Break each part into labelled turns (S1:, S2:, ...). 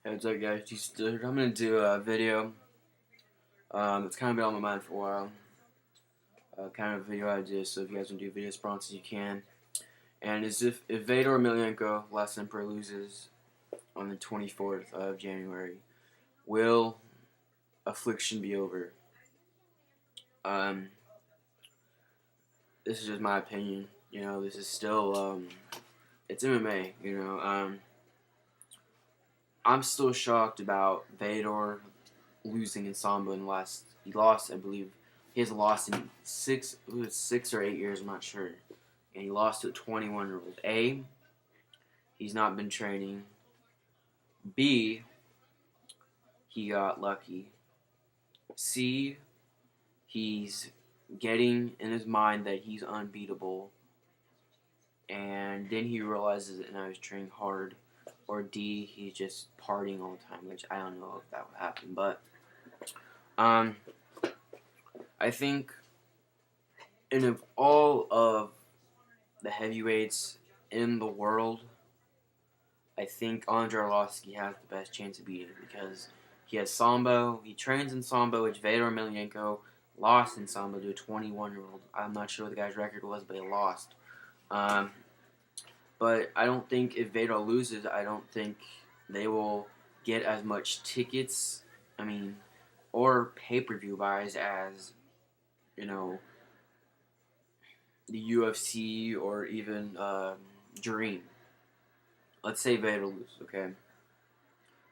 S1: Hey, what's up, guys? I'm gonna do a video. It's kind of been on my mind for a while. Kind of a video idea. So if you guys want to do video sponsors, you can. And is if Fedor Emelianenko, Last Emperor, loses on the 24th of January, will Affliction be over? This is just my opinion. This is still it's MMA. I'm still shocked about Fedor losing in Sambo in the last. He lost, I believe. He has lost in 6 or 8 years. I'm not sure, and he lost to a 21-year-old. A, he's not been training. B, he got lucky. C, he's getting in his mind that he's unbeatable, and then he realizes it, and I was training hard. Or D, he's just partying all the time, which I don't know if that would happen, but I think of all of the heavyweights in the world, I think Andrei Arlovski has the best chance of beating him because he has Sambo. He trains in Sambo, which Fedor Emelianenko lost in Sambo to a 21-year-old. I'm not sure what the guy's record was, but he lost. But I don't think if Fedor loses, I don't think they will get as much tickets, or pay-per-view buys as, the UFC or even Dream. Let's say Fedor loses, okay?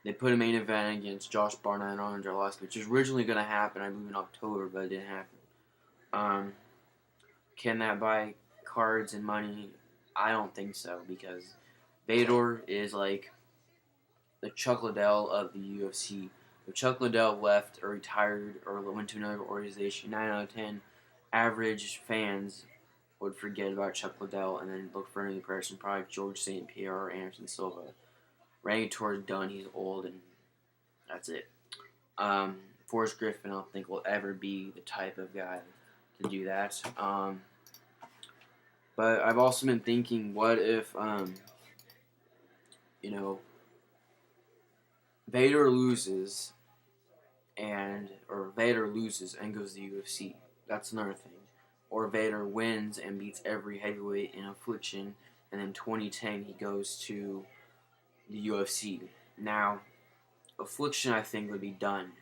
S1: They put a main event against Josh Barnett and Andrei Arlovski, which was originally going to happen, I believe, in October, but it didn't happen. Can that buy cards and money? I don't think so, because Fedor is like the Chuck Liddell of the UFC. If Chuck Liddell left or retired or went to another organization, 9 out of 10 average fans would forget about Chuck Liddell and then look for a new person, probably George St. Pierre or Anderson Silva. Randy Couture's done, he's old, and that's it. Forrest Griffin, I don't think, will ever be the type of guy to do that. But I've also been thinking, what if, Fedor loses and goes to the UFC. That's another thing. Or Fedor wins and beats every heavyweight in Affliction, and then 2010 he goes to the UFC. Now, Affliction I think would be done.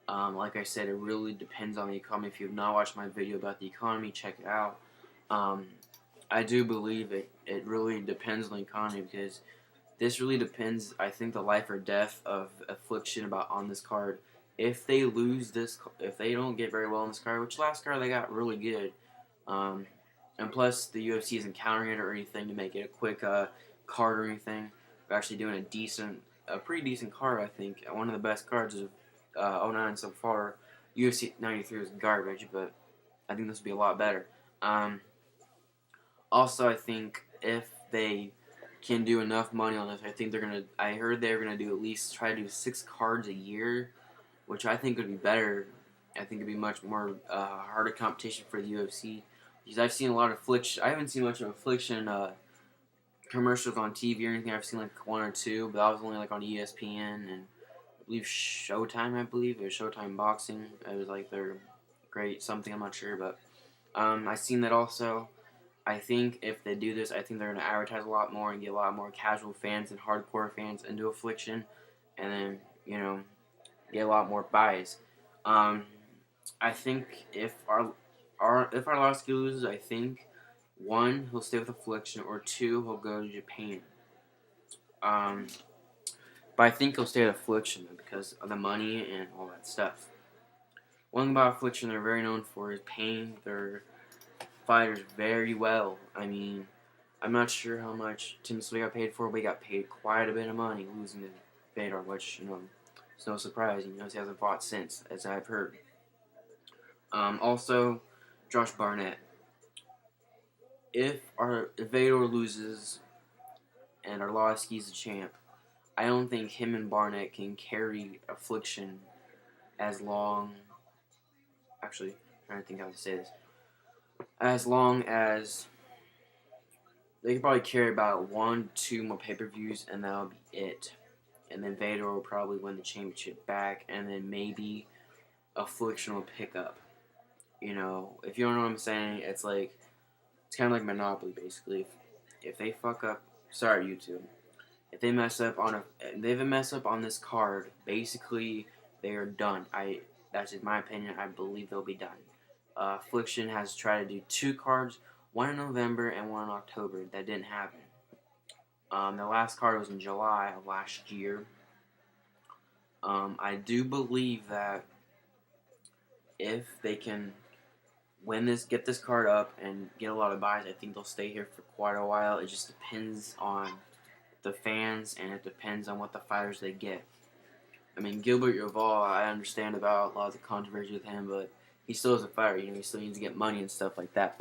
S1: Like I said, it really depends on the economy. If you have not watched my video about the economy, check it out. I do believe it really depends on the economy, because this really depends, I think, the life or death of Affliction on this card. If they lose this, if they don't get very well on this card, which last card they got really good, and plus the UFC isn't countering it or anything to make it a quick card or anything. They're actually doing a pretty decent card, I think. One of the best cards of 09 so far. UFC 93 was garbage, but I think this will be a lot better. Also, I think if they can do enough money on this, I heard they're gonna do try to do 6 cards a year, which I think would be better. I think it'd be much more harder competition for the UFC, because I've seen a lot of Affliction. I haven't seen much of Affliction commercials on TV or anything. I've seen like 1 or 2, but that was only like on ESPN and I believe Showtime. It was Showtime Boxing. It was like their great something. I'm not sure, but I've seen that also. I think if they do this, I think they're going to advertise a lot more and get a lot more casual fans and hardcore fans into Affliction, and then, get a lot more buys. I think if Arlovski loses, I think 1, he'll stay with Affliction, or 2, he'll go to Japan. But I think he'll stay with Affliction because of the money and all that stuff. One thing about Affliction they're very known for is paying their fighters very well. I'm not sure how much Tim Sylvia got paid for, but he got paid quite a bit of money losing to Fedor, which, it's no surprise. He hasn't fought since, as I've heard. Also, Josh Barnett. If Fedor loses and Arlovski's the champ, I don't think him and Barnett can carry Affliction as long. Actually, I'm trying to think how to say this. As long as they could probably carry about 1, 2 more pay-per-views, and that'll be it. and then Vader will probably win the championship back, and then maybe Affliction will pick up. You know, if you don't know what I'm saying, it's kind of like Monopoly, basically. If they fuck up, sorry YouTube, if they mess up on this card, basically they are done. That's just my opinion. I believe they'll be done. Affliction has tried to do 2 cards, one in November and one in October. That didn't happen. The last card was in July of last year. I do believe that if they can get this card up and get a lot of buys, I think they'll stay here for quite a while. It just depends on the fans, and it depends on what the fighters they get. I mean, Gilbert Yvel, I understand about a lot of the controversy with him, but he still is a fighter. You know, he still needs to get money and stuff like that.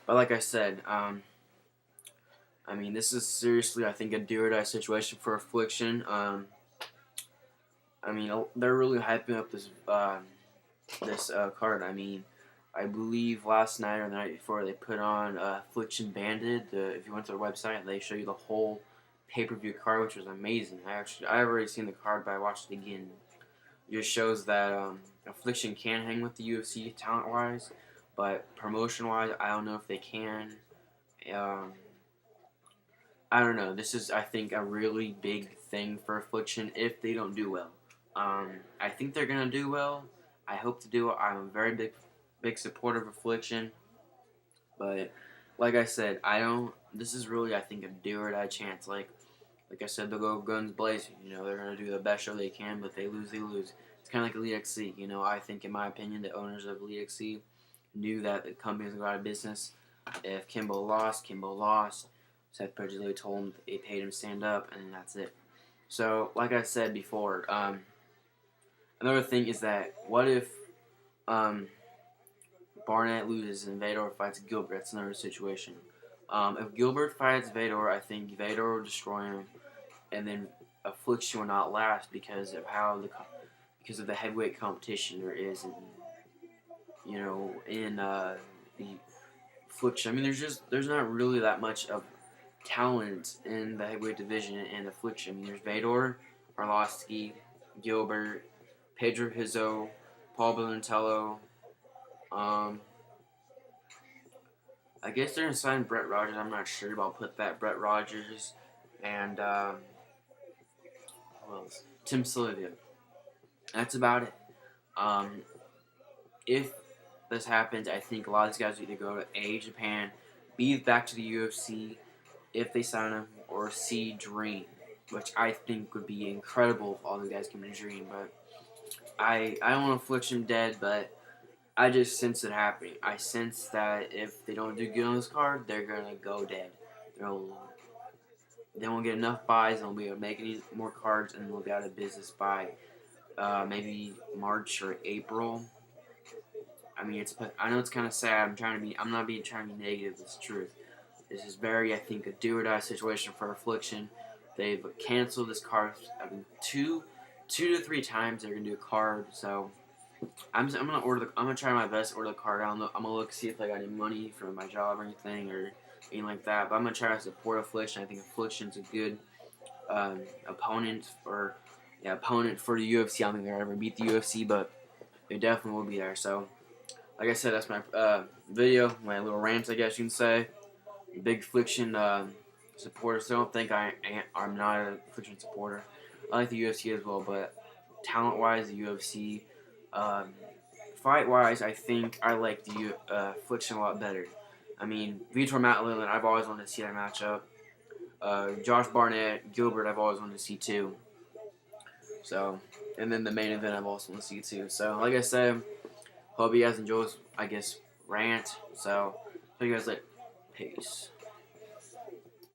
S1: But like I said, I mean, this is seriously, I think, a do-or-die situation for Affliction. I mean, they're really hyping up this card. I mean, I believe last night or the night before they put on Affliction Banded. If you went to their website, they show you the whole pay-per-view card, which was amazing. I've already seen the card, but I watched it again. It just shows that Affliction can hang with the UFC talent-wise, but promotion-wise, I don't know if they can. I don't know. This is, I think, a really big thing for Affliction if they don't do well. I think they're gonna do well. I hope to do well. I'm a very big supporter of Affliction, but like I said, this is really, I think, a do-or-die chance. Like I said, they'll go guns blazing. You know, they're gonna do the best show they can, but they lose, they lose. It's kind of like Elite XC. You know, I think, in my opinion, the owners of Elite XC knew that the company was going to go out of business. If Kimbo lost. Seth Perdulio told him they paid him to stand up, and that's it. So, like I said before, another thing is that what if Barnett loses and Fedor fights Gilbert? That's another situation. If Gilbert fights Fedor, I think Fedor will destroy him, and then Affliction will not last because of the heavyweight competition there is in the Affliction. I mean, there's not really that much of talent in the heavyweight division and Affliction. I mean, there's Fedor, Arlovsky, Gilbert, Pedro Pizzo, Paul Belintello. I guess they're going to sign Brett Rogers. I'm not sure, but I'll put that. Brett Rogers and who else? Tim Sylvia. That's about it. If this happens, I think a lot of these guys will either go to A, Japan, B, back to the UFC if they sign him, or C, Dream, which I think would be incredible if all the guys came to Dream. But I don't want Affliction dead, but I just sense it happening. I sense that if they don't do good on this card, they're gonna go dead. They won't get enough buys, and they'll be able to make any more cards, and they'll be out of business by maybe March or April. I mean, I know it's kind of sad. I'm not trying to be negative. It's the truth. This is very, I think, a do-or-die situation for Affliction. They've canceled this card. I mean, two to three times they're gonna do a card. So I'm gonna try my best to order the card. I'm gonna look see if I got any money from my job or anything like that. But I'm gonna try to support Affliction. I think Affliction's a good opponent for the UFC. I don't think they'll ever beat the UFC, but they definitely will be there. So, like I said, that's my video, my little rant, I guess you can say. Big Affliction supporter. So don't think I'm not an Affliction supporter. I like the UFC as well, but talent-wise, the UFC. Fight-wise, I think I like the Affliction a lot better. I mean, Vitor Matt Leland, I've always wanted to see that matchup. Josh Barnett, Gilbert, I've always wanted to see too. So, and then the main event, I've also wanted to see too. So, like I said, hope you guys enjoy this, rant. So, hope you guys like. Peace.